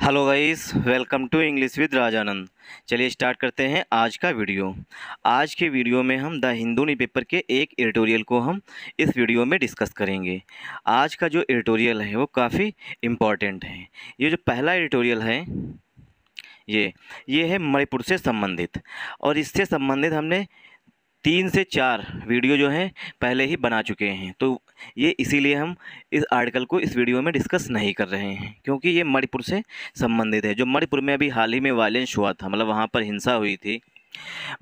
Hello guys, welcome to English with Rajanand. चलिए start करते हैं आज का वीडियो। आज के वीडियो में हम द हिंदू न्यूज़पेपर के एक एडिटोरियल को हम इस वीडियो में डिस्कस करेंगे। आज का जो एडिटोरियल है वो काफ़ी इम्पॉर्टेंट है। ये जो पहला एडिटोरियल है ये है मणिपुर से संबंधित, और इससे संबंधित हमने 3 से 4 वीडियो जो हैं पहले ही बना चुके हैं। तो ये इसीलिए हम इस आर्टिकल को इस वीडियो में डिस्कस नहीं कर रहे हैं, क्योंकि ये मणिपुर से संबंधित है। जो मणिपुर में अभी हाल ही में वायलेंस हुआ था, मतलब वहाँ पर हिंसा हुई थी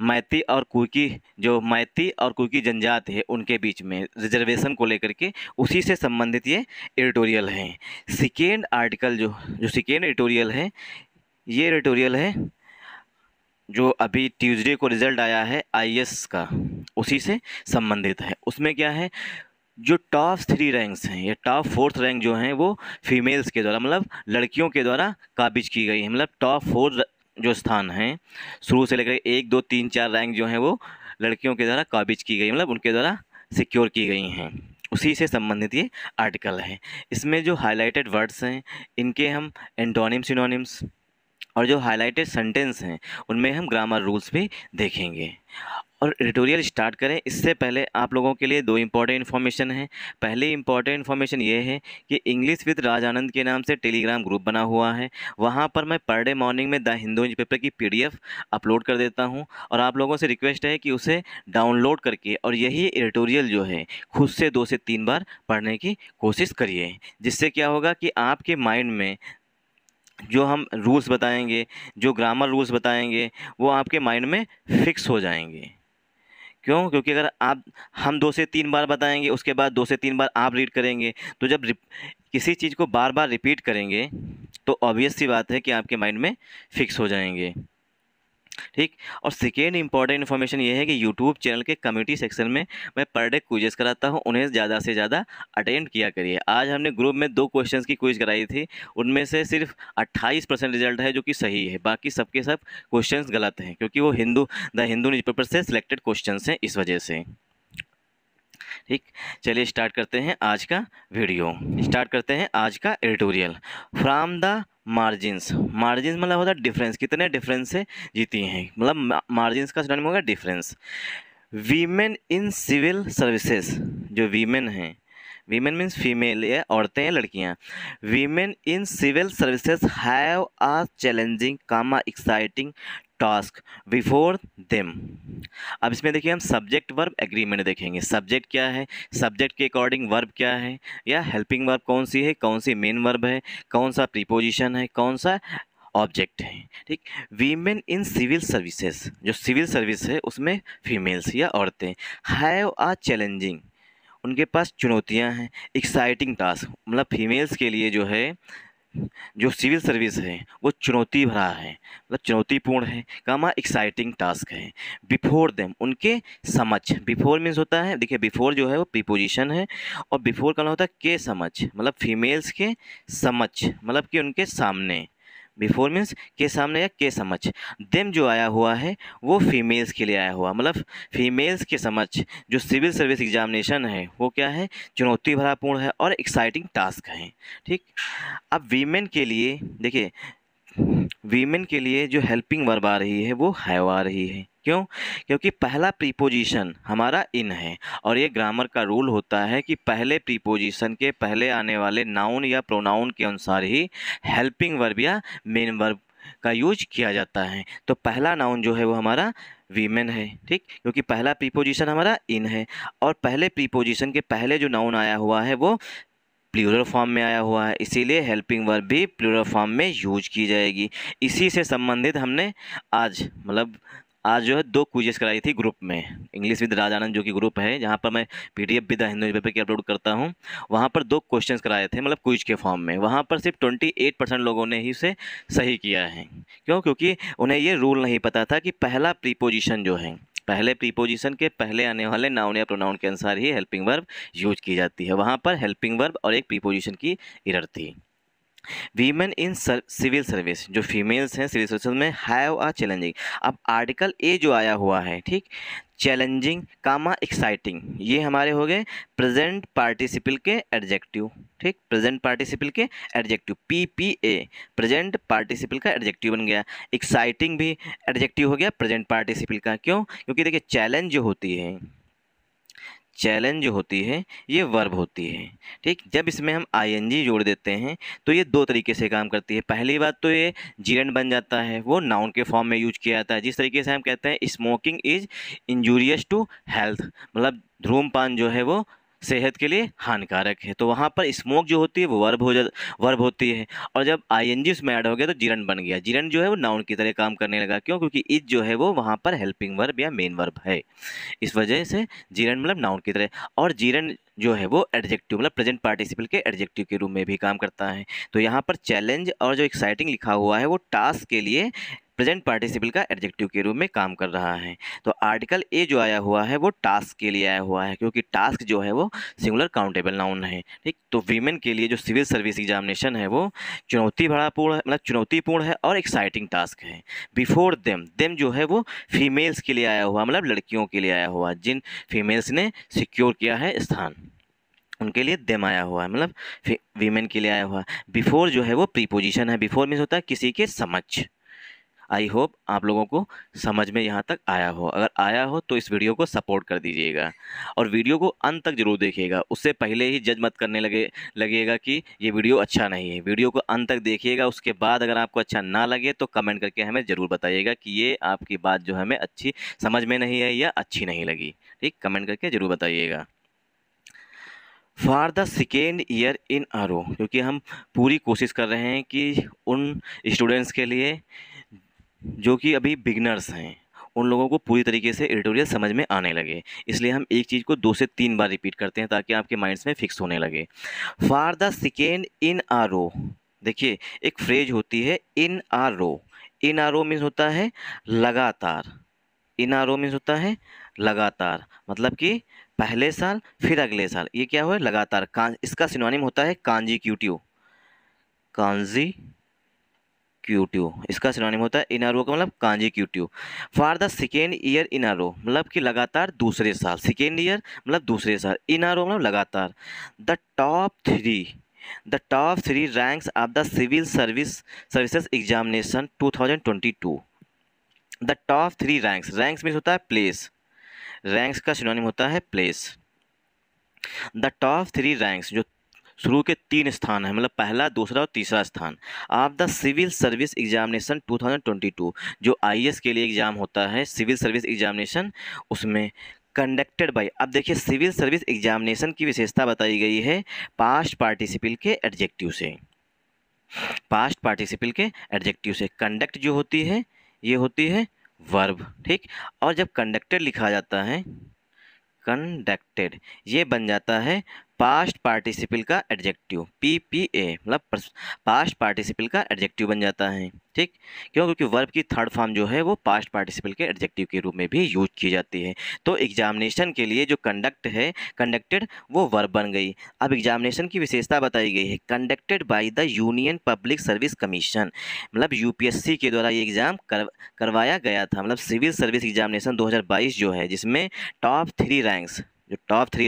मैती और कुकी जनजाति है उनके बीच में रिजर्वेशन को लेकर के, उसी से संबंधित ये एडिटोरियल है। सेकेंड आर्टिकल जो सेकेंड एडिटोरियल है, ये एडिटोरियल है जो अभी ट्यूसडे को रिज़ल्ट आया है आईएएस का, उसी से संबंधित है। उसमें क्या है, जो टॉप 3 रैंक्स हैं, ये टॉप 4th रैंक जो हैं वो फीमेल्स के द्वारा, मतलब लड़कियों के द्वारा काबिज की गई है। मतलब टॉप 4 जो स्थान हैं, शुरू से लेकर 1, 2, 3, 4 रैंक जो हैं वो लड़कियों के द्वारा काबिज की गई, मतलब उनके द्वारा सिक्योर की गई हैं। उसी से संबंधित ये आर्टिकल है। इसमें जो हाईलाइटेड वर्ड्स हैं, इनके हम एंटोनिम सिनोनिम्स और जो हाइलाइटेड सेंटेंस हैं उनमें हम ग्रामर रूल्स भी देखेंगे। और एडिटोरियल स्टार्ट करें इससे पहले आप लोगों के लिए 2 इम्पॉर्टेंट इन्फॉर्मेशन है। पहली इम्पॉर्टेंट इन्फॉर्मेशन ये है कि इंग्लिश विद राजानंद के नाम से टेलीग्राम ग्रुप बना हुआ है। वहाँ पर मैं पर डे मॉर्निंग में द हिंदू न्यूज़पेपर की PDF अपलोड कर देता हूँ, और आप लोगों से रिक्वेस्ट है कि उसे डाउनलोड करके और यही एडिटोरियल जो है खुद से 2 से 3 बार पढ़ने की कोशिश करिए। जिससे क्या होगा कि आपके माइंड में जो हम रूल्स बताएंगे, जो ग्रामर रूल्स बताएंगे, वो आपके माइंड में फिक्स हो जाएंगे। क्यों? क्योंकि अगर हम 2 से 3 बार बताएंगे, उसके बाद 2 से 3 बार आप रीड करेंगे, तो जब किसी चीज़ को बार बार रिपीट करेंगे तो ऑब्वियस सी बात है कि आपके माइंड में फिक्स हो जाएंगे। ठीक। और सेकेंड इंपॉर्टेंट इन्फॉर्मेशन ये है कि यूट्यूब चैनल के कम्युनिटी सेक्शन में मैं पर डे क्विजेस कराता हूँ, उन्हें ज़्यादा से ज़्यादा अटेंड किया करिए। आज हमने ग्रुप में 2 क्वेश्चंस की क्विज कराई थी, उनमें से सिर्फ 28% रिजल्ट है जो कि सही है, बाकी सबके सब क्वेश्चंस गलत हैं, क्योंकि वो द हिंदू न्यूज़पेपर से सिलेक्टेड क्वेश्चंस हैं, इस वजह से। ठीक। चलिए स्टार्ट करते हैं आज का वीडियो। स्टार्ट करते हैं आज का एडिटोरियल। फ्रॉम द मार्जिन्स मतलब होता है डिफरेंस, कितने डिफरेंस से जीती हैं, मतलब मार्जिन्स का सिनोनिम होगा difference. Women in civil services, जो वीमेन हैं, वीमेन मीन्स फीमेल, या औरतें या लड़कियां। Women in civil services have a challenging exciting task before them. अब इसमें देखिए हम सब्जेक्ट वर्ब एग्रीमेंट देखेंगे। सब्जेक्ट क्या है, सब्जेक्ट के अकॉर्डिंग वर्ब क्या है, या हेल्पिंग वर्ब कौन सी है, कौन सी मेन वर्ब है, कौन सा प्रीपोजिशन है, कौन सा ऑब्जेक्ट है। ठीक। वीमेन इन सिविल सर्विसेज, जो सिविल सर्विस है उसमें फीमेल्स या औरतें, हैव अ चैलेंजिंग, उनके पास चुनौतियां हैं। एक्साइटिंग टास्क, मतलब फीमेल्स के लिए जो है, जो सिविल सर्विस है वो चुनौती भरा है, मतलब चुनौतीपूर्ण है, एक्साइटिंग टास्क है। बिफोर देम, उनके समक्ष। बिफोर मीन्स होता है, देखिए बिफोर जो है वो प्रीपोजिशन है, और बिफोर का होता है के समक्ष, मतलब फीमेल्स के समक्ष, मतलब कि उनके सामने। बिफोर मीन्स के सामने या के समक्ष। देम जो आया हुआ है वो फीमेल्स के लिए आया हुआ, मतलब फीमेल्स के समक्ष जो सिविल सर्विस एग्जामिनेशन है वो क्या है, चुनौती भरापूर्ण है और एक्साइटिंग टास्क है। ठीक। अब वीमेन के लिए देखिए, वीमेन के लिए जो हेल्पिंग वर्ब आ रही है वो हैव आ रही है। क्यों? क्योंकि पहला प्रीपोजिशन हमारा इन है, और ये ग्रामर का रूल होता है कि पहले प्रीपोजिशन के पहले आने वाले नाउन या प्रोनाउन के अनुसार ही हेल्पिंग वर्ब या मेन वर्ब का यूज किया जाता है। तो पहला नाउन जो है वो हमारा वीमेन है। ठीक। क्योंकि पहला प्रीपोजिशन हमारा इन है, और पहले प्रीपोजिशन के पहले जो नाउन आया हुआ है वो प्लूरल फॉर्म में आया हुआ है, इसीलिए हेल्पिंग वर्ब भी प्लूरल फॉर्म में यूज की जाएगी। इसी से संबंधित हमने आज जो है 2 क्विजेस कराई थी ग्रुप में, इंग्लिश विद राजानंद जो कि ग्रुप है, जहाँ पर मैं PDF भी द हिंदू न्यूज़पेपर की अपलोड करता हूँ। वहाँ पर 2 क्वेश्चंस कराए थे, मतलब क्विज के फॉर्म में। वहाँ पर सिर्फ 28% लोगों ने ही उसे सही किया है। क्यों? क्योंकि उन्हें ये रूल नहीं पता था कि पहला प्रीपोजिशन जो है, पहले प्रीपोजिशन के पहले आने वाले नाउन या प्रोनाउन के अनुसार ही हेल्पिंग वर्ब यूज की जाती है। वहाँ पर हेल्पिंग वर्ब और एक प्रीपोजिशन की एरर थी। वीमेन इन सिविल सर्विस, जो फीमेल्स हैं सिविल सर्विस में, हैव अ चैलेंजिंग। अब आर्टिकल ए जो आया हुआ है, ठीक, चैलेंजिंग, कामा एक्साइटिंग, ये हमारे हो गए प्रेजेंट पार्टिसिपल के एडजेक्टिव। ठीक, प्रेजेंट पार्टिसिपल के एडजेक्टिव, PPA, प्रेजेंट पार्टिसिपल का एडजेक्टिव बन गया। एक्साइटिंग भी एडजेक्टिव हो गया प्रेजेंट पार्टिसिपल का। क्यों? क्योंकि देखिए चैलेंज जो होती है, चैलेंज जो होती है ये वर्ब होती है। ठीक, जब इसमें हम ING जोड़ देते हैं तो ये दो तरीके से काम करती है। पहली बात तो ये जीरंड बन जाता है, वो नाउन के फॉर्म में यूज किया जाता है। जिस तरीके से हम कहते हैं smoking is injurious to health, मतलब धूम्रपान जो है वो सेहत के लिए हानिकारक है, तो वहाँ पर स्मोक जो होती है वो वर्ब होती है। और जब ING उसमें ऐड हो गया तो जीरंड बन गया। जीरंड जो है वो नाउन की तरह काम करने लगा। क्यों? क्योंकि इज जो है वो वहाँ पर हेल्पिंग वर्ब या मेन वर्ब है, इस वजह से जीरंड मतलब नाउन की तरह। और जीरंड जो है वो एडजेक्टिव मतलब प्रेजेंट पार्टिसिपल के एडजेक्टिव के रूप में भी काम करता है। तो यहाँ पर चैलेंज और जो एक्साइटिंग लिखा हुआ है वो टास्क के लिए प्रेजेंट पार्टिसिपल का एडजेक्टिव के रूप में काम कर रहा है। तो आर्टिकल ए जो आया हुआ है वो टास्क के लिए आया हुआ है, क्योंकि टास्क जो है वो सिंगुलर काउंटेबल नाउन है। ठीक, तो वीमेन के लिए जो सिविल सर्विस एग्जामिनेशन है वो चुनौतीपूर्ण है और एक्साइटिंग टास्क है। बिफोर देम, देम जो है वो फीमेल्स के लिए आया हुआ, मतलब लड़कियों के लिए आया हुआ, जिन फीमेल्स ने सिक्योर किया है स्थान, उनके लिए देम आया हुआ है, मतलब वीमेन के लिए आया हुआ है। बिफोर जो है वो प्रीपोजिशन है। बिफोर मीन्स होता है किसी के समक्ष। आई होप आप लोगों को समझ में यहाँ तक आया हो। अगर आया हो तो इस वीडियो को सपोर्ट कर दीजिएगा और वीडियो को अंत तक जरूर देखिएगा। उससे पहले ही जज मत करने लगेगा कि ये वीडियो अच्छा नहीं है। वीडियो को अंत तक देखिएगा, उसके बाद अगर आपको अच्छा ना लगे तो कमेंट करके हमें ज़रूर बताइएगा कि ये आपकी बात जो हमें अच्छी समझ में नहीं आई या अच्छी नहीं लगी। ठीक, कमेंट करके ज़रूर बताइएगा। For the second year in a row, क्योंकि हम पूरी कोशिश कर रहे हैं कि उन स्टूडेंट्स के लिए जो कि अभी बिगनर्स हैं, उन लोगों को पूरी तरीके से एडिटोरियल समझ में आने लगे, इसलिए हम एक चीज़ को 2 से 3 बार रिपीट करते हैं ताकि आपके माइंड्स में फिक्स होने लगे। For the second in a रो, देखिए एक फ्रेज होती है इन a row. In a row means होता है लगातार। इन आ रो मीन्स होता है लगातार, मतलब कि पहले साल फिर अगले साल, ये क्या हुआ? लगातार। इसका सिनोनिम होता है कांजीक्यूटिव। कांजीक्यूटिव इसका सिनोनिम होता है। इन आ रो का मतलब consecutive. For the second year in a row मतलब कि लगातार दूसरे साल। सेकेंड ईयर मतलब दूसरे साल, इन आ रो मतलब लगातार। The top three ranks of the civil services examination 2022। The top three ranks, ranks means होता है प्लेस, रैंक्स का सिनोनिम होता है place. The top three ranks जो शुरू के 3 स्थान है, मतलब पहला, दूसरा और तीसरा स्थान, of the civil service examination 2022, जो IAS के लिए एग्जाम होता है, सिविल सर्विस एग्जामिनेशन, उसमें कंडक्टेड बाय। अब देखिए सिविल सर्विस एग्जामिनेशन की विशेषता बताई गई है पास्ट पार्टिसिपल के एडजेक्टिव से। पास्ट पार्टिसिपल के एडजेक्टिव से कंडक्ट जो होती है ये होती है वर्ब। ठीक, और जब कंडक्टेड लिखा जाता है, कंडक्टेड, ये बन जाता है पास्ट पार्टिसिपल का एडजेक्टिव, PPA, मतलब पास्ट पार्टिसिपल का एडजेक्टिव बन जाता है। ठीक, क्यों? क्योंकि वर्ब की थर्ड फॉर्म जो है वो पास्ट पार्टिसिपल के एडजेक्टिव के रूप में भी यूज की जाती है। तो एग्जामिनेशन के लिए जो कंडक्ट है, कंडक्टेड, वो वर्ब बन गई। अब एग्जामिनेशन की विशेषता बताई गई है conducted by the union public service commission, मतलब UPSC के द्वारा ये एग्ज़ाम करवाया गया था। मतलब सिविल सर्विस एग्जामिनेशन 2022 जो है, जिसमें टॉप थ्री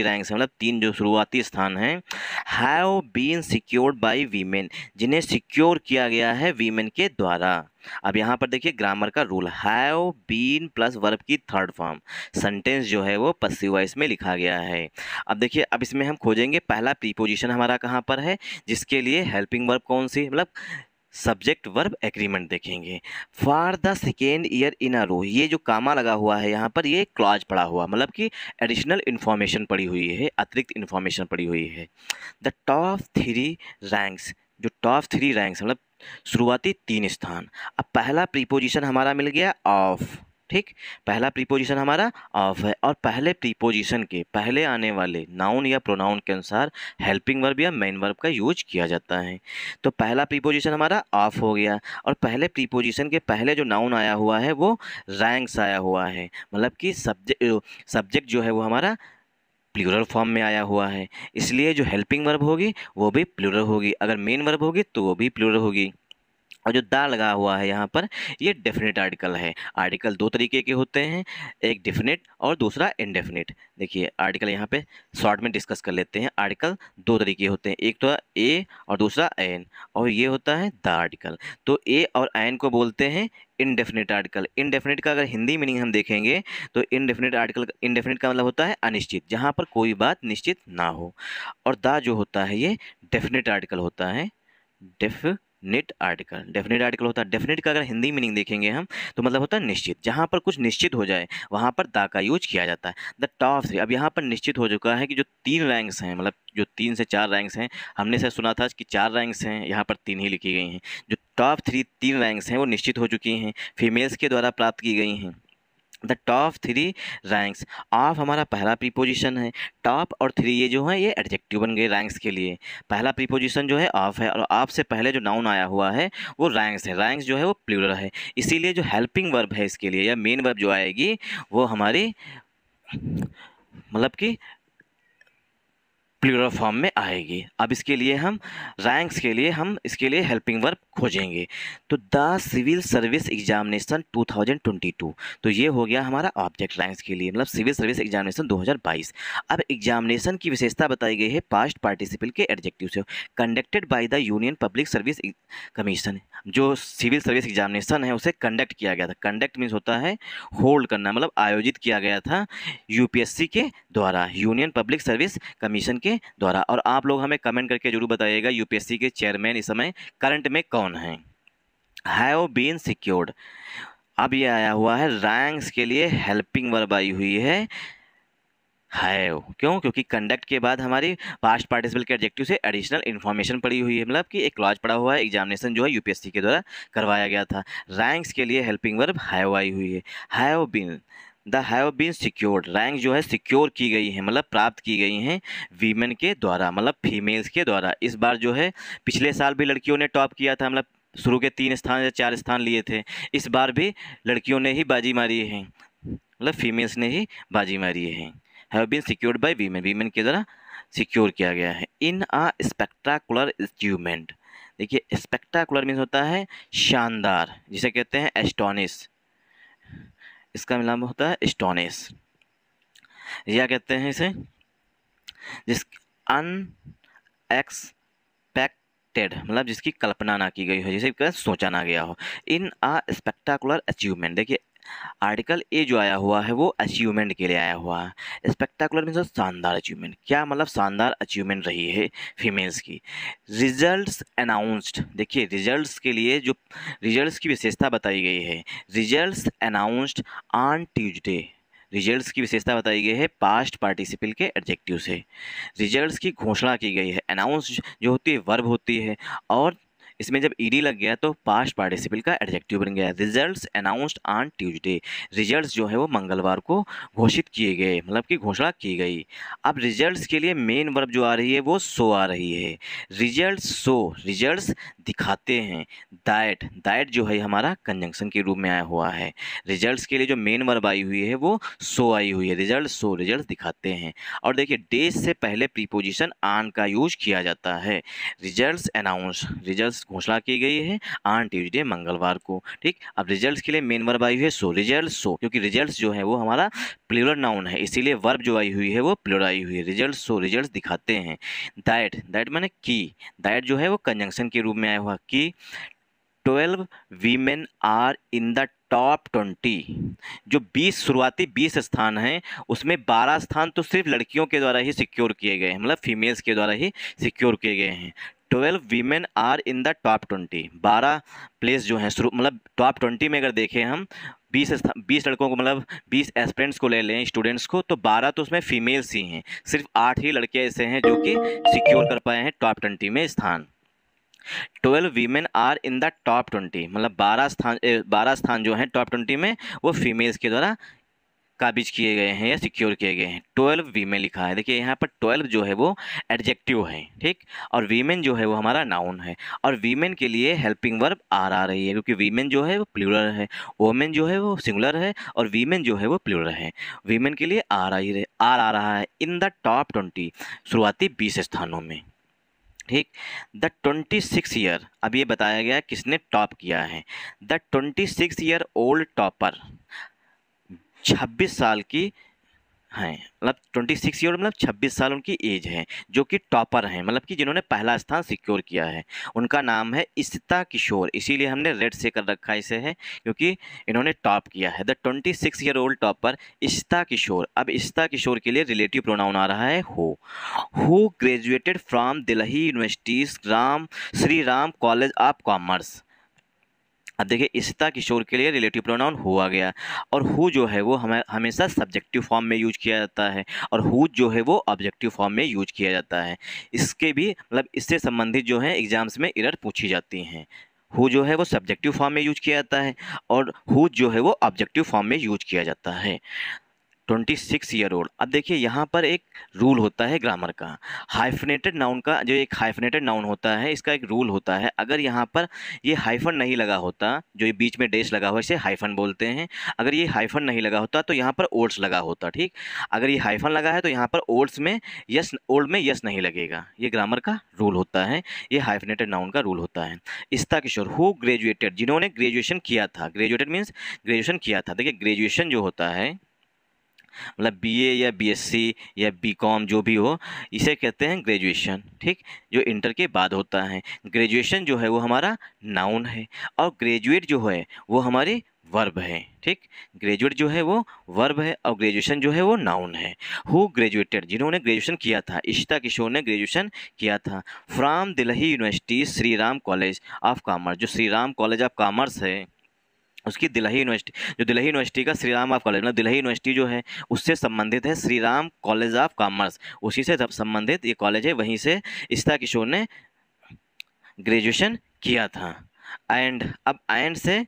रैंक्स मतलब 3 जो शुरुआती स्थान हैं, have been secured by women, जिन्हें सिक्योर किया गया है वीमेन के द्वारा। अब यहाँ पर देखिए ग्रामर का rule, have been plus verb की थर्ड फॉर्म, सेंटेंस जो है वो पसिव वॉइस में लिखा गया है। अब देखिए, अब इसमें हम खोजेंगे पहला प्रीपोजिशन हमारा कहाँ पर है, जिसके लिए हेल्पिंग वर्ब कौन सी, मतलब सब्जेक्ट वर्ब एग्रीमेंट देखेंगे। For the second year in a row, ये जो कामा लगा हुआ है यहाँ पर, ये क्लॉज पड़ा हुआ, मतलब कि एडिशनल इन्फॉर्मेशन पड़ी हुई है, अतिरिक्त इन्फॉर्मेशन पड़ी हुई है। द टॉप थ्री रैंक्स, जो टॉप थ्री रैंक्स मतलब शुरुआती 3 स्थान। अब पहला प्रीपोजिशन हमारा मिल गया ऑफ। ठीक, पहला प्रीपोजिशन हमारा ऑफ है, और पहले प्रीपोजिशन के पहले आने वाले नाउन या प्रोनाउन के अनुसार हेल्पिंग वर्ब या मेन वर्ब का यूज किया जाता है। तो पहला प्रीपोजिशन हमारा ऑफ हो गया, और पहले प्रीपोजिशन के पहले जो नाउन आया हुआ है वो रैंक्स आया हुआ है, मतलब कि सब्जेक्ट जो है वो हमारा प्लूरल फॉर्म में आया हुआ है, इसलिए जो हेल्पिंग वर्ब होगी वो भी प्लूरल होगी, अगर मेन वर्ब होगी तो वो भी प्लूरल होगी। और जो दा लगा हुआ है यहाँ पर, ये डेफिनेट आर्टिकल है। आर्टिकल दो तरीके के होते हैं, एक डेफिनेट और दूसरा इनडेफिनेट। देखिए आर्टिकल यहाँ पे शॉर्ट में डिस्कस कर लेते हैं। आर्टिकल दो तरीके होते हैं, एक तो ए और दूसरा एन, और ये होता है द आर्टिकल। तो ए और एन को बोलते हैं इनडेफिनेट आर्टिकल। इनडेफिनेट का अगर हिंदी मीनिंग हम देखेंगे तो इनडेफिनेट आर्टिकल, इनडेफिनेट का मतलब होता है अनिश्चित, जहाँ पर कोई बात निश्चित ना हो। और द जो होता है ये डेफिनेट आर्टिकल होता है। डेफिनेट आर्टिकल, डेफिनेट आर्टिकल होता है। डेफिनेट का अगर हिंदी मीनिंग देखेंगे हम तो मतलब होता है निश्चित, जहाँ पर कुछ निश्चित हो जाए वहाँ पर दा का यूज किया जाता है। द टॉप थ्री, अब यहाँ पर निश्चित हो चुका है कि जो 3 रैंक्स हैं, मतलब जो 3 से 4 रैंक्स हैं, हमने से सुना था कि 4 रैंक्स हैं, यहाँ पर 3 ही लिखी गई हैं। जो टॉप 3 रैंक्स हैं वो निश्चित हो चुकी हैं, फीमेल्स के द्वारा प्राप्त की गई हैं। द टॉप 3 रैंक्स ऑफ हमारा पहला प्रीपोजिशन है। टॉप और 3 ये जो है ये एडजेक्टिव बन गए रैंक्स के लिए। पहला प्रीपोजिशन जो है ऑफ है, और ऑफ से पहले जो नाउन आया हुआ है वो रैंक्स है। रैंक्स जो है वो प्लूरल है, इसीलिए जो हेल्पिंग वर्ब है इसके लिए, या मेन वर्ब जो आएगी वो हमारी मतलब कि प्लूरल फॉर्म में आएगी। अब इसके लिए हम रैंक्स के लिए हम इसके लिए हेल्पिंग वर्ब खोजेंगे। तो द सिविल सर्विस एग्जामिनेशन 2022, तो ये हो गया हमारा ऑब्जेक्ट रैंक्स के लिए, मतलब सिविल सर्विस एग्जामिनेशन 2022। अब एग्जामिनेशन की विशेषता बताई गई है पास्ट पार्टिसिपल के एडजेक्टिव से। Conducted by the union public service commission, जो सिविल सर्विस एग्जामिनेशन है उसे कंडक्ट किया गया था। कंडक्ट मीन्स होता है होल्ड करना, मतलब आयोजित किया गया था यूपीएससी के द्वारा, यूनियन पब्लिक सर्विस कमीशन के द्वारा। और आप लोग हमें कमेंट करके जरूर बताइएगा यूपीएससी के चेयरमैन इस समय करंट में कौन हैं। हैव बीन सिक्योर्ड, अब ये आया हुआ है रैंक्स के लिए हेल्पिंग वर्ब आई हुई है हैव। क्यों? क्योंकि कंडक्ट के बाद हमारी पास्ट पार्टिसिपल के एडजेक्टिव से एडिशनल इन्फॉर्मेशन पड़ी हुई है, मतलब कि एक क्लॉज पड़ा हुआ है, एग्जामिनेशन जो है यूपीएससी के द्वारा करवाया गया था। रैंक्स के लिए हेल्पिंग वर्ब हैव आई हुई है। Have been, the have been secured, rank जो है सिक्योर की गई है, मतलब प्राप्त की गई हैं वीमेन के द्वारा, मतलब फीमेल्स के द्वारा। इस बार जो है, पिछले साल भी लड़कियों ने टॉप किया था, मतलब शुरू के 3 स्थान या 4 स्थान लिए थे। इस बार भी लड़कियों ने ही बाजी मारी है, मतलब फीमेल्स ने ही बाजी मारी है। Have been secured by women, women के द्वारा सिक्योर किया गया है। इन अ स्पेक्टाकुलर अचीवमेंट, देखिए स्पेक्टाकुलर मीन्स होता है शानदार, जिसे कहते हैं एस्टोनिश, इसका मतलब होता है एस्टोनिश, या कहते हैं इसे जिस अनएक्सपेक्टेड, मतलब जिसकी कल्पना ना की गई हो, जिसे सोचा ना गया हो। इन अ स्पेक्टाकुलर अचीवमेंट, देखिए आर्टिकल ए जो आया हुआ है वो अचीवमेंट के लिए आया हुआ है। स्पेक्टाकुलर मीन्स शानदार अचीवमेंट, क्या मतलब शानदार अचीवमेंट रही है फीमेल्स की। रिजल्ट्स अनाउंस्ड, देखिए रिजल्ट्स के लिए जो रिजल्ट्स की विशेषता बताई गई है, results announced on Tuesday, results की विशेषता बताई गई है पास्ट पार्टिसिपल के एडजेक्टिव से। रिजल्ट्स की घोषणा की गई है, अनाउंस जो होती है वर्ब होती है, और इसमें जब ईडी लग गया तो पास्ट पार्टिसिपल का एडजेक्टिव बन गया। Results announced on Tuesday, results जो है वो मंगलवार को घोषित किए गए, मतलब कि घोषणा की गई। अब रिजल्ट्स के लिए मेन वर्ब जो आ रही है वो सो आ रही है। रिजल्ट्स सो, रिजल्ट्स दिखाते हैं। दैट, दैट जो है हमारा कंजंक्शन के रूप में आया हुआ है। रिजल्ट्स के लिए जो मेन वर्ब आई हुई है वो सो आई हुई है। रिजल्ट सो, रिजल्ट्स दिखाते हैं। और देखिए डेज से पहले प्रीपोजिशन ऑन का यूज किया जाता है। रिजल्ट्स अनाउंस, रिजल्ट्स घोषणा की गई है ऑन ट्यूसडे, मंगलवार को। ठीक, अब रिजल्ट्स के लिए मेन वर्ब आई हुई है सो, रिजल्ट सो, क्योंकि रिजल्ट्स जो है वो हमारा प्लूरल नाउन है, इसीलिए वर्ब जो आई हुई है वो प्लूरल आई हुई है। रिजल्ट सो, रिजल्ट्स दिखाते हैं। दैट, दैट माने की, दैट जो है वो कंजंक्शन के रूप में आया हुआ कि 12 women are in the top 20, जो 20 शुरुआती 20 स्थान हैं उसमें 12 स्थान तो सिर्फ लड़कियों के द्वारा ही सिक्योर किए गए हैं, मतलब फीमेल्स के द्वारा ही सिक्योर किए गए हैं। 12 women are in the top 20, 12 place जो हैं शुरू, मतलब टॉप 20 में अगर देखें हम 20 लड़कों को, मतलब 20 एस्पिरेंट्स को ले लें, स्टूडेंट्स को, तो 12 तो उसमें फीमेल्स ही हैं, सिर्फ 8 ही लड़के ऐसे हैं जो कि सिक्योर कर पाए हैं टॉप 20 में स्थान। 12 women are in the top 20, मतलब 12 स्थान जो हैं टॉप 20 में वो फीमेल्स के द्वारा काबिज किए गए हैं या सिक्योर किए गए हैं। 12 वीमेन लिखा है, देखिए यहाँ पर 12 जो है वो एडजेक्टिव है, ठीक, और वीमेन जो है वो हमारा नाउन है। और वीमेन के लिए हेल्पिंग वर्ब आर आ रही है, क्योंकि वीमेन जो है वो प्लूरल है, वोमेन जो है वो सिंगुलर है, और वीमेन जो है वो प्लूरल है। वीमेन के लिए आर आ रहा है इन द टॉप 20, शुरुआती 20 स्थानों में। ठीक। द 26 ईयर, अब ये बताया गया किसने टॉप किया है। द 26 ईयर ओल्ड टॉपर, 26 साल की हैं, मतलब 26 ईयर मतलब 26 साल उनकी एज है, जो कि टॉपर हैं, मतलब कि जिन्होंने पहला स्थान सिक्योर किया है। उनका नाम है इशिता किशोर, इसीलिए हमने रेड से कर रखा है इसे है, क्योंकि इन्होंने टॉप किया है। The 26 year old topper Ishita Kishore. अब इशिता किशोर के लिए रिलेटिव प्रोनाउन आ रहा है who graduated from Delhi university Shri Ram college of commerce. अब देखिए इशिता किशोर के लिए रिलेटिव प्रोनाउन हु आ गया, और हु जो है वो हमेशा सब्जेक्टिव फॉर्म में यूज किया जाता है, और हु जो है वो ऑब्जेक्टिव फॉर्म में यूज किया जाता है। इसके भी मतलब इससे संबंधित जो है एग्जाम्स में एरर पूछी जाती हैं। हु जो है वो सब्जेक्टिव फॉर्म में यूज किया जाता है, और हु जो है वो ऑब्जेक्टिव फॉर्म में यूज किया जाता है। 26 ईयर ओल्ड। अब देखिए यहाँ पर एक रूल होता है ग्रामर का, हाइफनेटेड नाउन का, जो एक हाइफनेटेड नाउन होता है इसका एक रूल होता है। अगर यहाँ पर ये हाइफन नहीं लगा होता, जो ये बीच में डैश लगा हुआ इसे हाइफन बोलते हैं, अगर ये हाइफन नहीं लगा होता तो यहाँ पर ओल्ड्स लगा होता। ठीक, अगर ये हाइफन लगा है तो यहाँ पर ओल्ड्स में यस, ओल्ड में यस नहीं लगेगा। ये ग्रामर का रूल होता है, ये हाइफनेटेड नाउन का रूल होता है। इशिता किशोर हु ग्रेजुएटेड, जिन्होंने ग्रेजुएशन किया था, ग्रेजुएटेड मीन्स ग्रेजुएशन किया था। देखिए ग्रेजुएशन जो होता है मतलब बीए या बीएससी या बीकॉम जो भी हो, इसे कहते हैं ग्रेजुएशन। ठीक, जो इंटर के बाद होता है। ग्रेजुएशन जो है वो हमारा नाउन है, और ग्रेजुएट जो है वो हमारे वर्ब है। ठीक, ग्रेजुएट जो है वो वर्ब है, और ग्रेजुएशन जो है वो नाउन है। हु ग्रेजुएटेड, जिन्होंने ग्रेजुएशन किया था, इशिता किशोर ने ग्रेजुएशन किया था from Delhi university Shri Ram college of commerce. जो Shri Ram college of commerce है उसकी दिल्ली यूनिवर्सिटी, जो दिल्ली यूनिवर्सिटी का श्री राम ऑफ कॉलेज, मतलब दिल्ली यूनिवर्सिटी जो है उससे संबंधित है Shri Ram college of commerce, उसी से संबंधित ये कॉलेज है, वहीं से इशिता किशोर ने ग्रेजुएशन किया था। एंड अब एंड से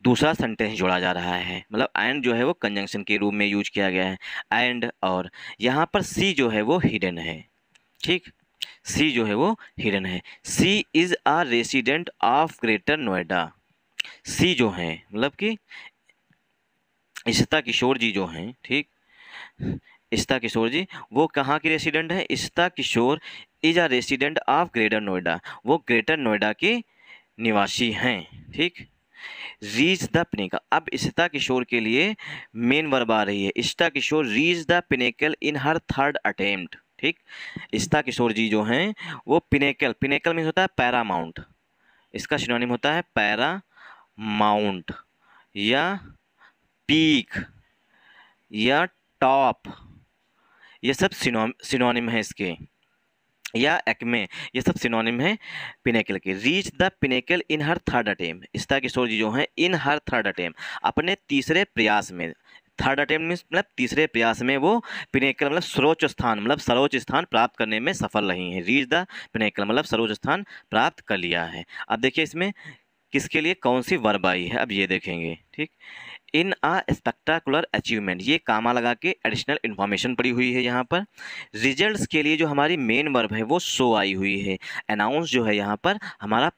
दूसरा सेंटेंस जोड़ा जा रहा है, मतलब एंड जो है वो कंजंक्शन के रूप में यूज किया गया है। एंड और यहाँ पर सी जो है वो हिडन है। ठीक, सी जो है वो हिडन है। She is a resident of greater Noida. She जो है मतलब कि इशिता किशोर जी जो हैं, ठीक, इशिता किशोर जी वो कहाँ की रेसिडेंट है। Ishita Kishore is a resident of greater Noida, वो ग्रेटर नोएडा के निवासी हैं। ठीक, रीच द पिनेकल। अब इशिता किशोर के लिए मेन वर्ब आ रही है। Ishita Kishore reach the pinnacle in her third attempt. ठीक, इशिता किशोर जी जो हैं वो पिनेकल, पिनेकल मीन्स होता है पैरामाउंट, इसका सिनोनिम होता है पैरा माउंट या पीक या टॉप, ये सब सिनोनिम है इसके, या एक्मे, ये सब सिनोनिम है पिनेकल के। Reach the pinnacle in her third attempt. Ishita Kishore ji जो हैं इन हर थर्ड अटेम्प्ट, अपने तीसरे प्रयास में, थर्ड अटेम्प्ट मीन्स मतलब तीसरे प्रयास में वो पिनेकल मतलब सर्वोच्च स्थान, मतलब सर्वोच्च स्थान प्राप्त करने में सफल रही हैं। रीच द पिनेकल मतलब सर्वोच्च स्थान प्राप्त कर लिया है। अब देखिए इसमें किसके लिए कौन सी वर्ब आई है, अब ये देखेंगे। ठीक, इन आ स्पेक्टाकुलर अचीवमेंट, ये कामा लगा के एडिशनल इन्फॉर्मेशन पड़ी हुई है यहाँ पर। रिजल्ट्स के लिए जो हमारी मेन वर्ब है वो सो आई हुई है। अनाउंस जो है यहाँ पर हमारा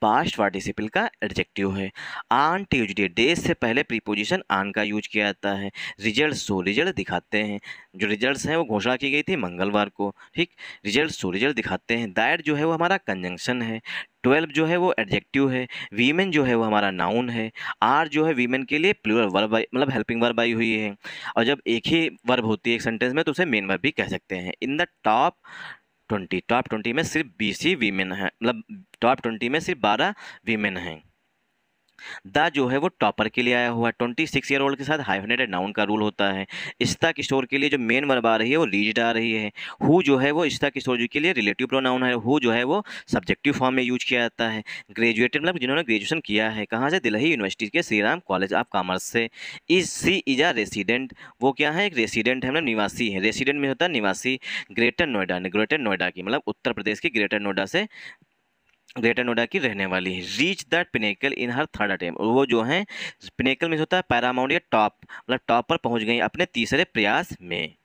पास्ट पार्टिसिपल का एडजेक्टिव है। ऑन ट्यूजडे, डे से पहले प्रीपोजिशन ऑन का यूज किया जाता है। रिजल्ट शो, रिजल्ट दिखाते हैं, जो रिजल्ट्स हैं वो घोषणा की गई थी मंगलवार को। ठीक, रिजल्ट शो रिजल्ट दिखाते हैं। दैट जो है वो हमारा कंजंक्शन है। 12 जो है वो एडजेक्टिव है। वीमेन जो है वो हमारा नाउन है। आर जो है वीमेन के लिए प्लूरल वर्ब मतलब हेल्पिंग वर्ब आई हुई है, और जब एक ही वर्ब होती है एक सेंटेंस में तो उसे मेन वर्ब भी कह सकते हैं। इन द टॉप 20, टॉप 20 में सिर्फ 20 ही वीमेन हैं, मतलब टॉप 20 में सिर्फ 12 वीमेन हैं। द जो है वो टॉपर के लिए आया हुआ है। 26 ईयर ओल्ड के साथ हाइफनेटेड नाउन का रूल होता है। इशिता किशोर के लिए जो मेन वर्ब आ रही है वो रीच्ड आ रही है। हु जो है वो इशिता किशोर जी के लिए रिलेटिव प्रोनाउन है। हु जो है वो सब्जेक्टिव फॉर्म में यूज किया जाता है। ग्रेजुएटेड मतलब जिन्होंने ग्रेजुएशन किया है, कहाँ से, दिल्ली यूनिवर्सिटी के Shri Ram college of commerce से। सी इज अ रेसिडेंट, वो क्या है, एक रेसिडेंट है, मतलब निवासी है। रेसिडेंट में होता है निवासी। ग्रेटर नोएडा, ग्रेटर नोएडा की मतलब उत्तर प्रदेश की ग्रेटर नोएडा से, ग्रेटर नोएडा की रहने वाली है। Reach that pinnacle in her third attempt, वो जो है पिनेकल में होता है पैरामाउंट या टॉप, मतलब टॉप पर पहुंच गई अपने तीसरे प्रयास में।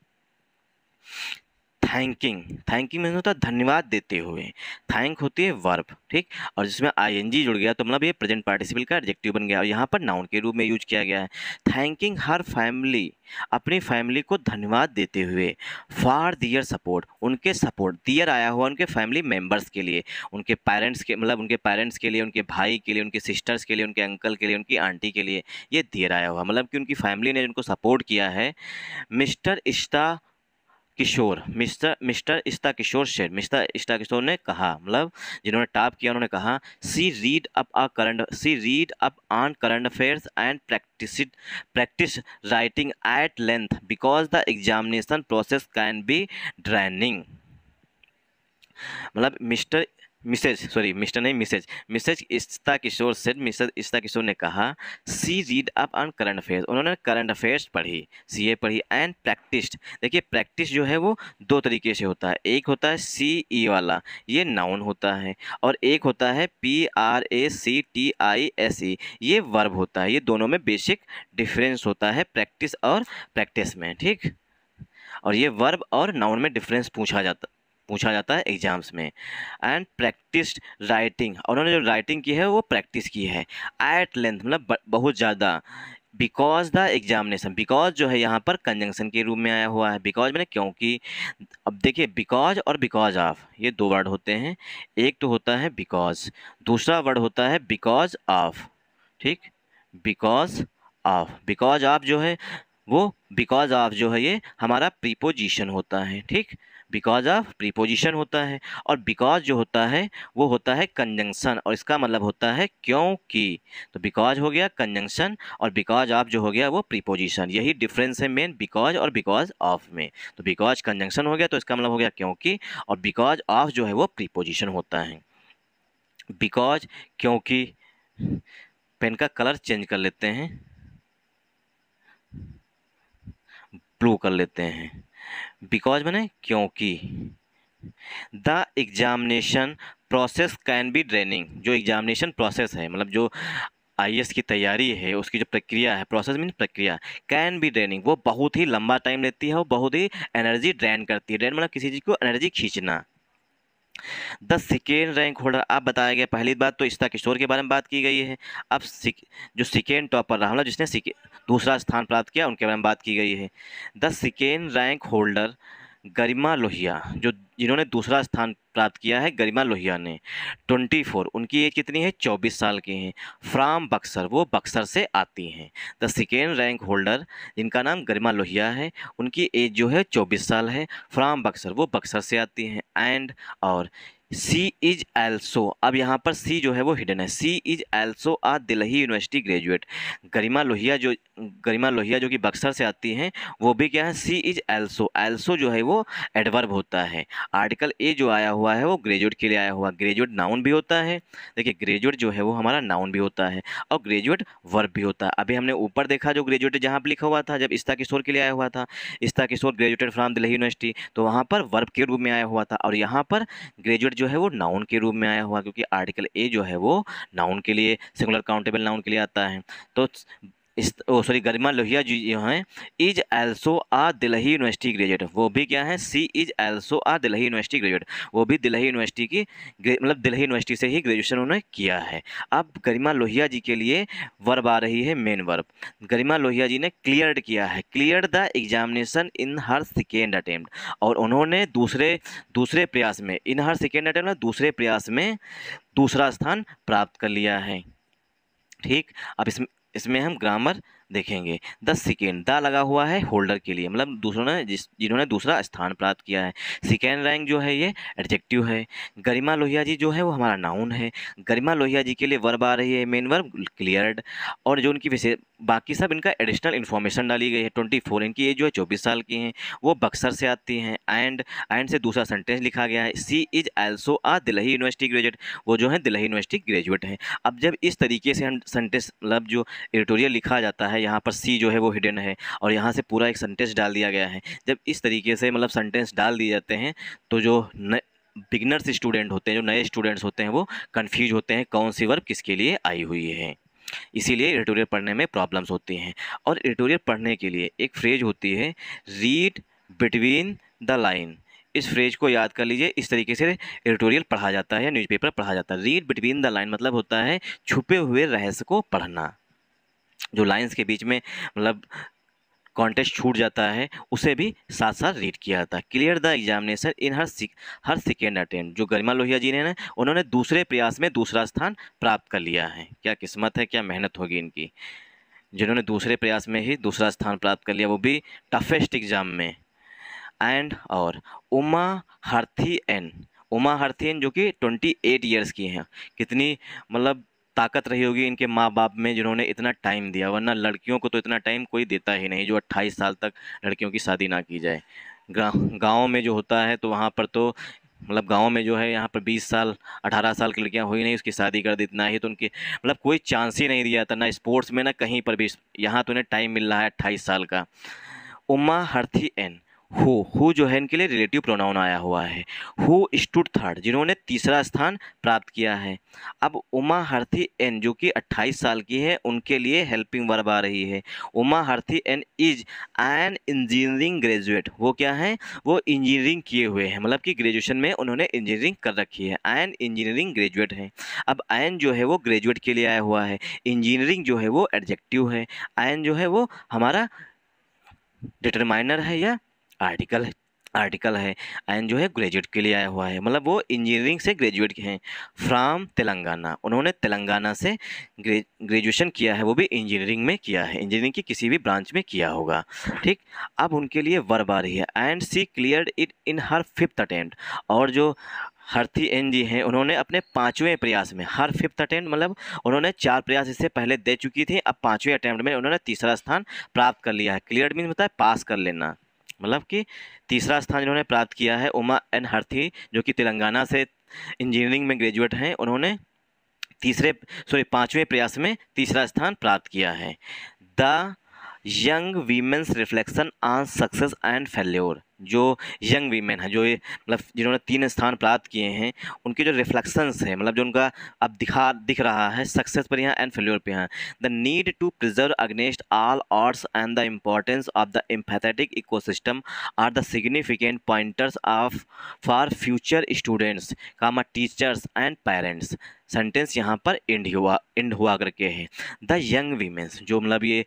थैंकिंग, थैंकिंग मीन्स होता है धन्यवाद देते हुए, थैंक होती है वर्ब, ठीक, और जिसमें आईएनजी जुड़ गया तो मतलब ये प्रेजेंट पार्टिसिपल का एडजेक्टिव बन गया और यहाँ पर नाउन के रूप में यूज किया गया है। थैंकिंग हर फैमिली, अपनी फैमिली को धन्यवाद देते हुए, फॉर दियर सपोर्ट, उनके सपोर्ट, दियर आया हुआ उनके फैमिली मेम्बर्स के लिए, उनके पेरेंट्स के मतलब उनके पेरेंट्स के लिए, उनके भाई के लिए, उनके सिस्टर्स के लिए, उनके अंकल के लिए, उनकी आंटी के लिए, ये दियर आया हुआ मतलब कि उनकी फैमिली ने उनको सपोर्ट किया है। मिस्टर इश्ता किशोर, मिस्टर इश्ता किशोर शेर, मिस्टर इश्ता किशोर ने कहा, मतलब जिन्होंने टॉप किया उन्होंने कहा, she read up on current affairs and practise writing at length because the examination process can be draining. मतलब मिसेज इश्ता किशोर से, मिसेज इश्ता किशोर ने कहा, she read up on current affairs, उन्होंने करंट अफेयर्स पढ़ी, सीए पढ़ी, एंड प्रैक्टिस्ड। देखिए practice जो है वो दो तरीके से होता है, एक होता है सी ई वाला, ये नाउन होता है, और एक होता है PRACTISE, ये वर्ब होता है। ये दोनों में बेसिक डिफरेंस होता है प्रैक्टिस और प्रैक्टिस में, ठीक। और ये वर्ब और नाउन में डिफरेंस पूछा जाता है एग्जाम्स में। एंड प्रैक्टिस्ड राइटिंग, और उन्होंने जो राइटिंग की है वो प्रैक्टिस की है। एट लेंथ मतलब बहुत ज़्यादा। बिकॉज द एग्जामिनेशन, बिकॉज जो है यहाँ पर कंजंक्शन के रूप में आया हुआ है, बिकॉज मैंने क्योंकि। अब देखिए बिकॉज और बिकॉज ऑफ, ये दो वर्ड होते हैं, एक तो होता है बिकॉज, दूसरा वर्ड होता है बिकॉज ऑफ, ठीक। बिकॉज ऑफ जो है वो, बिकॉज ऑफ जो है ये हमारा प्रीपोजिशन होता है, ठीक। बिकॉज ऑफ प्रीपोजिशन होता है, और बिकॉज जो होता है वो होता है कंजंक्शन, और इसका मतलब होता है क्योंकि। तो बिकॉज हो गया कंजंक्शन, और बिकॉज ऑफ जो हो गया वो प्रीपोजिशन। यही डिफरेंस है मेन बिकॉज और बिकॉज ऑफ में। तो बिकॉज कंजंक्शन हो गया तो इसका मतलब हो गया क्योंकि, और बिकॉज ऑफ जो है वो प्रीपोजिशन होता है। बिकॉज, क्योंकि। पेन का कलर चेंज कर लेते हैं, ब्लू कर लेते हैं। बिकॉज मैंने क्योंकि। The examination process can be draining, जो एग्जामिनेशन प्रोसेस है मतलब जो आईएएस की तैयारी है उसकी जो प्रक्रिया है, प्रोसेस मीन प्रक्रिया, कैन बी ड्रेनिंग, वो बहुत ही लंबा टाइम लेती है, वो बहुत ही एनर्जी ड्रेन करती है। ड्रेन मतलब किसी चीज़ को एनर्जी खींचना। द सेकेंड रैंक होल्डर, अब बताया गया, पहली बात तो इश्ता किशोर के बारे में बात की गई है। अब जो सेकेंड टॉपर रहा मतलब जिसने दूसरा स्थान प्राप्त किया उनके बारे में बात की गई है। द सेकेंड रैंक होल्डर गरिमा लोहिया, जो जिन्होंने दूसरा स्थान प्राप्त किया है गरिमा लोहिया ने, 24, उनकी एज कितनी है, 24 साल की हैं। फ्राम बक्सर, वो बक्सर से आती हैं। द सेकेंड रैंक होल्डर जिनका नाम गरिमा लोहिया है, उनकी एज जो है 24 साल है। फ्राम बक्सर, वो बक्सर से आती हैं। एंड, और सी इज एल्सो, अब यहाँ पर सी जो है वो हिडन है। She is also a Delhi University graduate. Garima Lohia जो कि बक्सर से आती हैं, वो भी क्या है, सी इज एल्सो। एल्सो जो है वो एडवर्ब होता है। आर्टिकल ए जो आया हुआ है वो ग्रेजुएट के लिए आया हुआ। ग्रेजुएट नाउन भी होता है, देखिए ग्रेजुएट जो है वो हमारा नाउन भी होता है, और ग्रेजुएट वर्ब भी होता है। अभी हमने ऊपर देखा जो ग्रेजुएट जहाँ पर लिखा हुआ था, जब इश्ता किशोर के लिए आया हुआ था, इश्ता किशोर ग्रेजुएटेड फ्रॉम दिल्ली यूनिवर्सिटी, तो वहाँ पर वर्ब के रूप में आया हुआ था, और यहाँ पर ग्रेजुएट जो है वो नाउन के रूप में आया हुआ, क्योंकि आर्टिकल ए जो है वो नाउन के लिए, सिंगुलर काउंटेबल नाउन के लिए आता है। तो गरिमा लोहिया जी जो हैं, is also a Delhi University graduate, वो भी क्या है, she is also a Delhi University graduate, वो भी दिल्ली यूनिवर्सिटी की मतलब दिल्ली यूनिवर्सिटी से ही ग्रेजुएशन उन्होंने किया है। अब गरिमा लोहिया जी के लिए वर्ब आ रही है, मेन वर्ब। गरिमा लोहिया जी ने क्लियर्ड किया है, cleared the examination in her second attempt, और उन्होंने दूसरे प्रयास में, इन हर सेकेंड अटेम्प्ट दूसरे प्रयास में दूसरा स्थान प्राप्त कर लिया है, ठीक। अब इसमें हम ग्रामर देखेंगे। द सेकेंड, द लगा हुआ है होल्डर के लिए, मतलब जिन्होंने दूसरा स्थान प्राप्त किया है। सेकेंड रैंक जो है ये एडजेक्टिव है। गरिमा लोहिया जी जो है वो हमारा नाउन है। गरिमा लोहिया जी के लिए वर्ब आ रही है, मेन वर्ब क्लियर्ड, और जो उनकी विशेष बाकी सब इनका एडिशनल इन्फॉर्मेशन डाली गई है। 24, इनकी एज जो है 24 साल की हैं, वो बक्सर से आती हैं। एंड से दूसरा सेंटेंस लिखा गया है, she is also a Delhi University graduate, वो जो है दिल्ली यूनिवर्सिटी ग्रेजुएट हैं। अब जब इस तरीके से हम सेंटेंस मतलब जो एडिटोरियल लिखा जाता है, यहाँ पर सी जो है वो हिडन है, और यहाँ से पूरा एक सेंटेंस डाल दिया गया है। जब इस तरीके से मतलब सेंटेंस डाल दिए जाते हैं तो जो बिगिनर्स स्टूडेंट होते हैं, जो नए स्टूडेंट्स होते हैं, वो कंफ्यूज होते हैं कौन सी वर्ब किसके लिए आई हुई है। इसीलिए एडिटोरियल पढ़ने में प्रॉब्लम्स होती हैं। और एडिटोरियल पढ़ने के लिए एक फ्रेज होती है, रीड बिटवीन द लाइन। इस फ्रेज को याद कर लीजिए, इस तरीके से एडिटोरियल पढ़ा जाता है या न्यूज़पेपर पढ़ा जाता है। रीड बिटवीन द लाइन मतलब होता है छुपे हुए रहस्य को पढ़ना, जो लाइंस के बीच में मतलब कॉन्टेक्स्ट छूट जाता है उसे भी साथ साथ रीड किया जाता है। Clear the examination in her second attempt, जो गरिमा लोहिया जी ने ना, उन्होंने दूसरे प्रयास में दूसरा स्थान प्राप्त कर लिया है। क्या किस्मत है, क्या मेहनत होगी इनकी, जिन्होंने दूसरे प्रयास में ही दूसरा स्थान प्राप्त कर लिया, वो भी टफेस्ट एग्जाम में। एंड और उमा हार्थी एन जो कि 28 ईयर्स की हैं, कितनी मतलब ताकत रही होगी इनके माँ बाप में जिन्होंने इतना टाइम दिया, वरना लड़कियों को तो इतना टाइम कोई देता ही नहीं, जो 28 साल तक लड़कियों की शादी ना की जाए। गाँव में जो होता है तो वहाँ पर तो मतलब गांव में जो है यहाँ पर 20 साल 18 साल की लड़कियां हुई नहीं, उसकी शादी कर दी, इतना ही तो उनकी मतलब कोई चांस ही नहीं दिया था, ना स्पोर्ट्स में ना कहीं पर भी। यहाँ तो उन्हें टाइम मिल रहा है 28 साल का। उमा हार्थी एन हु जो है इनके लिए रिलेटिव प्रोनाउन आया हुआ है। हु स्टूड थर्ड, जिन्होंने तीसरा स्थान प्राप्त किया है। अब उमा हार्थी एन जो कि 28 साल की है, उनके लिए हेल्पिंग वर्ब आ रही है। Uma Harathi N is an engineering graduate, वो क्या है, वो इंजीनियरिंग किए हुए हैं, मतलब कि ग्रेजुएशन में उन्होंने इंजीनियरिंग कर रखी है, एन इंजीनियरिंग ग्रेजुएट है। अब एन जो है वो ग्रेजुएट के लिए आया हुआ है, इंजीनियरिंग जो है वो एडजेक्टिव है, एन जो है वो हमारा डिटरमाइनर है या आर्टिकल है। एंड जो है ग्रेजुएट के लिए आया हुआ है, मतलब वो इंजीनियरिंग से ग्रेजुएट हैं। फ्रॉम तेलंगाना, उन्होंने तेलंगाना से ग्रेजुएशन किया है, वो भी इंजीनियरिंग में किया है, इंजीनियरिंग की किसी भी ब्रांच में किया होगा। ठीक, अब उनके लिए वर्ब आ रही है। And she cleared it in her 5th attempt, और जो हार्थी एन जी हैं उन्होंने अपने 5वें प्रयास में, हर 5th अटेम्प्ट मतलब उन्होंने 4 प्रयास इससे पहले दे चुकी थी, अब 5वें अटेम्प्ट में उन्होंने तीसरा स्थान प्राप्त कर लिया है। क्लियर मीन्स होता है पास कर लेना, मतलब कि तीसरा स्थान जिन्होंने प्राप्त किया है। उमा एन हार्थी जो कि तेलंगाना से इंजीनियरिंग में ग्रेजुएट हैं, उन्होंने 5वें प्रयास में तीसरा स्थान प्राप्त किया है। The young women's reflection on success and failure, जो यंग वीमेन है, जो ये मतलब जिन्होंने 3 स्थान प्राप्त किए हैं, उनके जो रिफ्लेक्शंस है, मतलब जो उनका अब दिख रहा है सक्सेस पर यहाँ एंड फेल्योर पे यहाँ। The need to preserve against all odds and the importance of the empathetic ecosystem are the significant pointers of for future students comma teachers and parents. Sentence यहाँ पर एंड हुआ करके है। The young women's, जो मतलब ये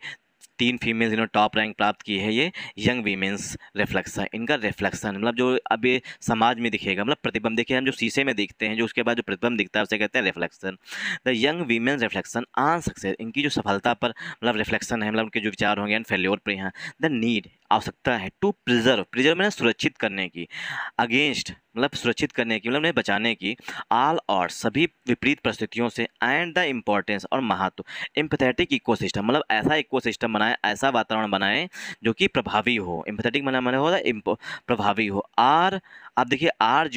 3 females जिन्होंने top rank प्राप्त की है, ये यंग वीमेंस रिफ्लेक्शन, इनका रिफ्लेक्शन मतलब जो अब ये समाज में दिखेगा, मतलब प्रतिबिंब देखिए, हम जो शीशे में देखते हैं, जो उसके बाद जो प्रतिबिंब दिखता है उसे कहते हैं reflection. The young women's reflection on success, इनकी जो सफलता पर मतलब रिफ्लेक्शन है, मतलब उनके जो विचार होंगे एंड फेल्योर पर यहाँ। द नीड, आवश्यकता है, टू प्रिजर्व में सुरक्षित करने की, अगेंस्ट मतलब सुरक्षित करने की मतलब उन्हें बचाने की, ऑल और सभी विपरीत परिस्थितियों से, एंड द इम्पोर्टेंस और महत्व, एम्पैथेटिक इकोसिस्टम मतलब ऐसा इकोसिस्टम बनाए, ऐसा वातावरण बनाए जो कि प्रभावी हो। एम्पैथेटिक माने होता प्रभावी हो। आर, अब देखिए आर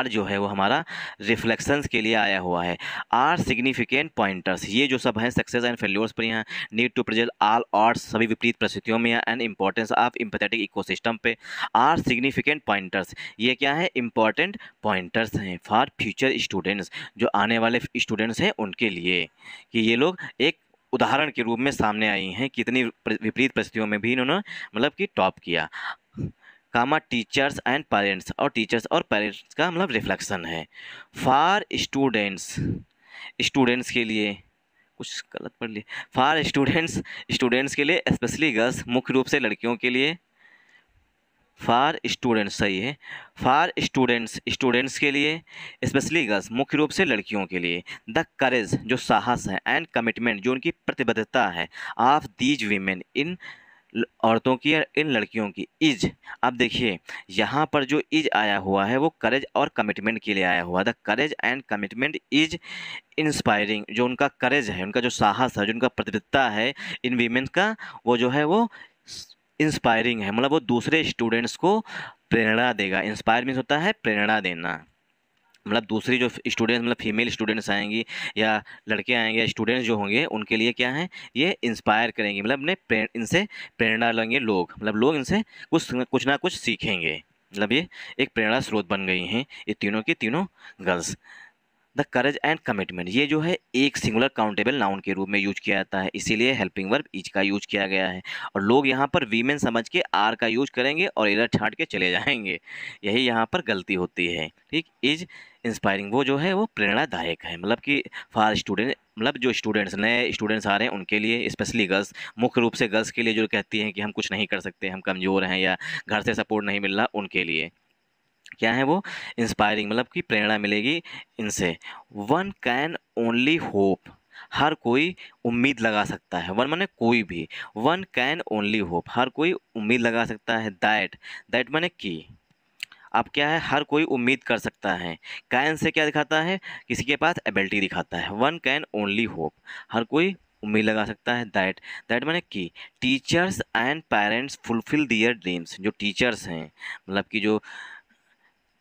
जो है वो हमारा रिफ्लेक्शंस के लिए आया हुआ है। आर सिग्निफिकेंट पॉइंटर्स, ये जो सब हैं सक्सेस एंड फेल्योर्स पर यहाँ। Need to present all odds, सभी विपरीत परिस्थितियों में, and importance of empathetic ecosystem पे। आर सिग्निफिकेंट पॉइंटर्स, ये क्या है, इंपॉर्टेंट पॉइंटर्स हैं फॉर फ्यूचर स्टूडेंट्स, जो आने वाले स्टूडेंट्स हैं उनके लिए, कि ये लोग एक उदाहरण के रूप में सामने आई हैं, कितनी विपरीत परिस्थितियों में भी इन्होंने मतलब कि टॉप किया। कामा टीचर्स एंड पेरेंट्स, और टीचर्स और पेरेंट्स का मतलब रिफ्लेक्शन है। फॉर स्टूडेंट्स के लिए, कुछ गलत पढ़ लिए, फॉर स्टूडेंट्स के लिए, स्पेशली गर्ल्स, मुख्य रूप से लड़कियों के लिए। फॉर स्टूडेंट्स सही है, फॉर स्टूडेंट्स के लिए, स्पेशली गर्ल्स, मुख्य रूप से लड़कियों के लिए। द करेज, जो साहस है, एंड कमिटमेंट, जो उनकी प्रतिबद्धता है, ऑफ दीज वीमेन, इन औरतों की, इन लड़कियों की। इज, अब देखिए यहाँ पर जो इज आया हुआ है वो करेज और कमिटमेंट के लिए आया हुआ। The courage and commitment is inspiring, जो उनका करेज है, उनका जो साहस है, जो उनका प्रतिबद्धता है इन वीमेन का, वो जो है वो इंस्पायरिंग है, मतलब वो दूसरे स्टूडेंट्स को प्रेरणा देगा। इंस्पायर मीन्स होता है प्रेरणा देना, मतलब दूसरी जो स्टूडेंट्स मतलब फीमेल स्टूडेंट्स आएंगी या लड़के आएंगे या स्टूडेंट्स जो होंगे उनके लिए क्या है, ये इंस्पायर करेंगे, मतलब अपने इनसे प्रेरणा लेंगे लोग, मतलब लोग इनसे कुछ ना कुछ सीखेंगे, मतलब ये एक प्रेरणा स्रोत बन गई हैं ये तीनों की तीनों girls. The courage and commitment, ये जो है एक सिंगुलर काउंटेबल नाउन के रूप में यूज किया जाता है, इसीलिए हेल्पिंग वर्ब इज का यूज किया गया है। और लोग यहाँ पर वीमेन समझ के आर का यूज करेंगे और इधर छांट के चले जाएंगे, यही यहाँ पर गलती होती है। ठीक, इज इंस्पायरिंग वो जो है वो प्रेरणादायक है, मतलब कि फॉर स्टूडेंट, मतलब जो स्टूडेंट्स नए स्टूडेंट्स आ रहे हैं उनके लिए, स्पेशली गर्ल्स, मुख्य रूप से गर्ल्स के लिए जो कहती हैं कि हम कुछ नहीं कर सकते, हम कमज़ोर हैं या घर से सपोर्ट नहीं मिल रहा, उनके लिए क्या है वो इंस्पायरिंग, मतलब कि प्रेरणा मिलेगी इनसे। वन कैन ओनली होप, हर कोई उम्मीद लगा सकता है, वन माने कोई भी, वन कैन ओनली होप, हर कोई उम्मीद लगा सकता है। दैट, दैट माने कि, अब क्या है, हर कोई उम्मीद कर सकता है। कैन से क्या दिखाता है, किसी के पास एबिलिटी दिखाता है। वन कैन ओनली होप, हर कोई उम्मीद लगा सकता है। दैट, दैट माने कि teachers and parents fulfill their dreams, जो टीचर्स हैं, मतलब कि जो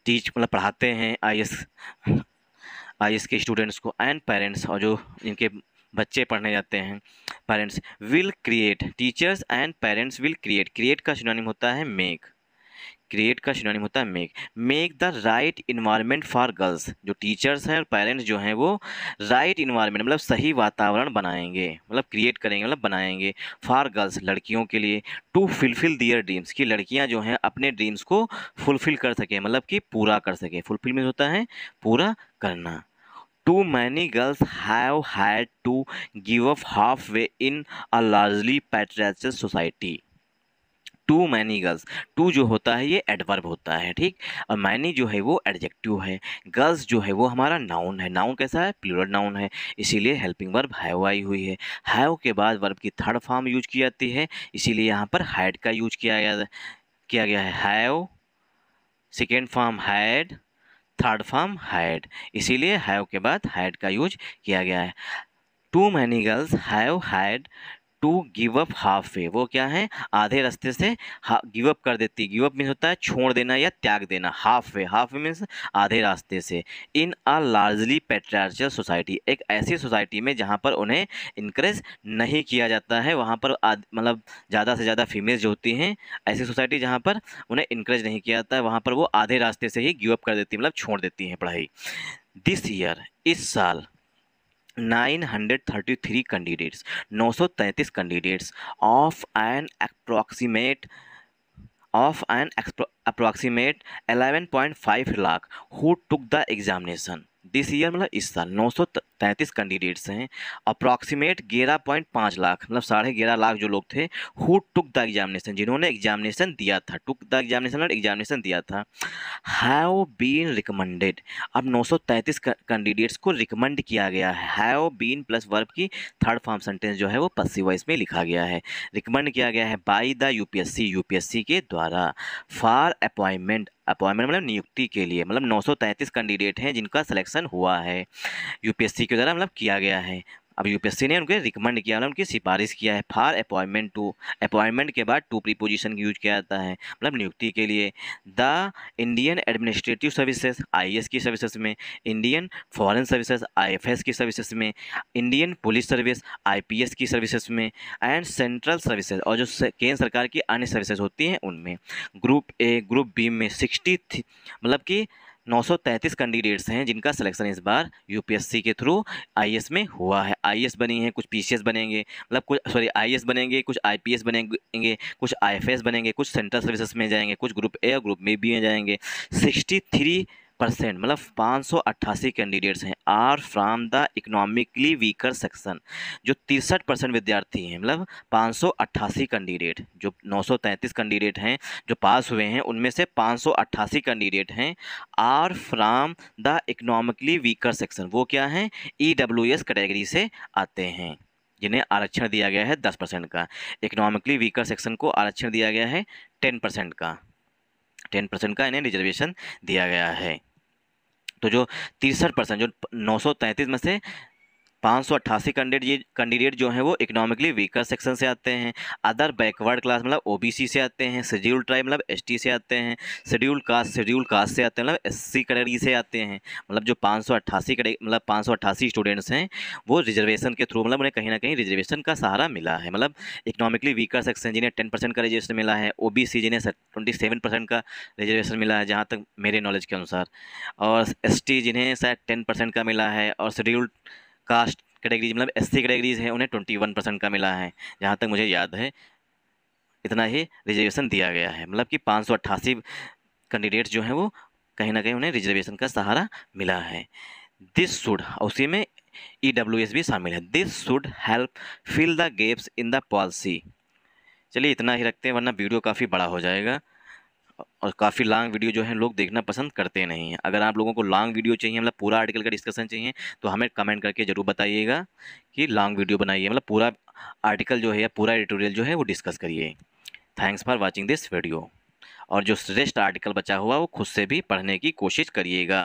मतलब पढ़ाते हैं आईएएस के स्टूडेंट्स को, एंड पेरेंट्स, और जो इनके बच्चे पढ़ने जाते हैं, parents will create, teachers and parents will create, create का सिनोनिम होता है मेक, क्रिएट का सिनोनिम होता है make, make the right environment for girls, जो टीचर्स हैं और पेरेंट्स जो हैं वो राइट इन्वायरमेंट मतलब सही वातावरण बनाएंगे, मतलब क्रिएट करेंगे, मतलब बनाएंगे, फॉर गर्ल्स लड़कियों के लिए, टू फुलफिल दियर ड्रीम्स, की लड़कियां जो हैं अपने ड्रीम्स को फुलफिल कर सकें, मतलब कि पूरा कर सकें, फुलफिल में होता है पूरा करना। Too many girls have had to give up halfway in a largely patriarchal society. Too many girls, too जो होता है ये एडवर्ब होता है, ठीक, और मैनी जो है वो एडजेक्टिव है, गर्ल्स जो है वो हमारा नाउन है, नाउन कैसा है, प्लूरल नाउन है, इसीलिए हेल्पिंग वर्ब हैव आई हुई है। हैव के बाद वर्ब की थर्ड फॉर्म यूज की जाती है, इसीलिए यहाँ पर हैड का यूज किया गया है। Have, second form had, third form had, इसीलिए हैव के बाद हैड का यूज किया गया है। Too many girls have had to give up half way, वो क्या है, आधे रास्ते से गिव अप कर देती, गिव अप मीन्स होता है छोड़ देना या त्याग देना, half way, half way means आधे रास्ते से। इन अ लार्जली पैट्रियार्चल सोसाइटी, एक ऐसी सोसाइटी में जहाँ पर उन्हें इनकरेज नहीं किया जाता है, वहाँ पर मतलब ज़्यादा से ज़्यादा फीमेल्स जो होती हैं, ऐसी सोसाइटी जहाँ पर उन्हें इनकरेज नहीं किया जाता है, वहाँ पर वो आधे रास्ते से ही गिव अप कर देती, मतलब छोड़ देती हैं पढ़ाई। दिस ईयर, इस साल, 933 candidates, 933 candidates of N approximate 11.5 lakh who took the examination this year, मतलब इस साल 933 कैंडिडेट्स हैं, अप्रॉक्सीमेट 11.5 लाख, मतलब 11.5 लाख जो लोग थे, हु टुक द एग्जामिनेशन, जिन्होंने एग्जामिनेशन दिया था, टुक द एग्जामिनेशन और एग्जामिनेशन दिया था, हैव बीन रिकमेंडेड, अब 933 कैंडिडेट्स को रिकमेंड किया गया है, हैव बीन प्लस वर्ब की थर्ड फॉर्म सेंटेंस जो है वो पसिव वॉइस में लिखा गया है, रिकमेंड किया गया है बाय द यूपीएससी, यूपीएससी के द्वारा, फॉर अपॉइंटमेंट, अपॉइंटमेंट मतलब नियुक्ति के लिए, मतलब 933 कैंडिडेट हैं जिनका सिलेक्शन हुआ है यूपीएससी के द्वारा, मतलब किया गया है। अब यूपीएससी ने उनके रिकमेंड किया, मतलब उनकी सिफारिश किया है। फॉर अपॉइंटमेंट टू, अपॉइंटमेंट के बाद टू प्रीपोजिशन यूज किया जाता है, मतलब नियुक्ति के लिए। The Indian administrative services, IAS की सर्विसेज में, इंडियन फॉरेन सर्विसेज, आईएफएस की सर्विसेज में, इंडियन पुलिस सर्विस, आईपीएस की सर्विसेज में, एंड सेंट्रल सर्विसेज, और जो केंद्र सरकार की अन्य सर्विसेज होती हैं उनमें। ग्रुप ए, ग्रुप बी में 60, मतलब कि 933 कैंडिडेट्स हैं जिनका सिलेक्शन इस बार यूपीएससी के थ्रू आईएएस में हुआ है। आईएएस बनी है, कुछ पीसीएस बनेंगे, मतलब कुछ आईएएस बनेंगे, कुछ आईपीएस बनेंगे, कुछ आईएफएस बनेंगे, कुछ सेंट्रल सर्विसेज में जाएंगे, कुछ ग्रुप ए और ग्रुप बी में जाएंगे। 63% मतलब 588 कैंडिडेट्स हैं are from the economically weaker section, जो 63% विद्यार्थी हैं, मतलब 588 कैंडिडेट, जो 933 कैंडिडेट हैं जो पास हुए हैं उनमें से 588 कैंडिडेट हैं are from the economically weaker section, वो क्या हैं, ईडब्ल्यूएस कैटेगरी से आते हैं, जिन्हें आरक्षण दिया गया है 10% का। इकोनॉमिकली वीकर सेक्शन को आरक्षण दिया गया है 10% का, 10% का इन्हें रिजर्वेशन दिया गया है। तो जो 63%, जो 933 में से 588 कैंडिडेट जो हैं वो इकोनॉमिकली वीकर सेक्शन से आते हैं, अदर बैकवर्ड क्लास मतलब ओबीसी से आते हैं, शेड्यूल्ड ट्राइब मतलब एसटी से आते हैं, शेड्यूल्ड कास्ट से आते हैं मतलब एससी कैटेगरी से आते हैं। मतलब जो 588 स्टूडेंट्स हैं वो रिजर्वेशन के थ्रू मतलब उन्हें कहीं ना कहीं रिजर्वेशन का सहारा मिला है। मतलब इकोनॉमिकली वीकर सेक्शन जिन्हें 10% का रिजर्वेशन मिला है, ओबीसी जिन्हें 27% का रिजर्वेशन मिला है जहाँ तक मेरे नॉलेज के अनुसार, और एसटी जिन्हें शायद 10% का मिला है, और शेड्यूल्ड कास्ट कैटेगरीज मतलब एससी कैटेगरीज हैं उन्हें 21% का मिला है जहाँ तक मुझे याद है। इतना ही रिजर्वेशन दिया गया है। मतलब कि 588 कैंडिडेट्स जो हैं वो कहीं ना कहीं उन्हें रिजर्वेशन का सहारा मिला है। दिस शुड, उसी में EWS भी शामिल है। This should help fill the gaps in the policy. चलिए इतना ही रखते हैं वरना वीडियो काफ़ी बड़ा हो जाएगा और काफ़ी लॉन्ग वीडियो जो है लोग देखना पसंद करते नहीं हैं। अगर आप लोगों को लॉन्ग वीडियो चाहिए मतलब पूरा आर्टिकल का डिस्कशन चाहिए तो हमें कमेंट करके ज़रूर बताइएगा कि लॉन्ग वीडियो बनाइए, मतलब पूरा आर्टिकल जो है या पूरा एडिटोरियल जो है वो डिस्कस करिए। Thanks for watching this video. और जो रेस्ट आर्टिकल बचा हुआ वो खुद से भी पढ़ने की कोशिश करिएगा।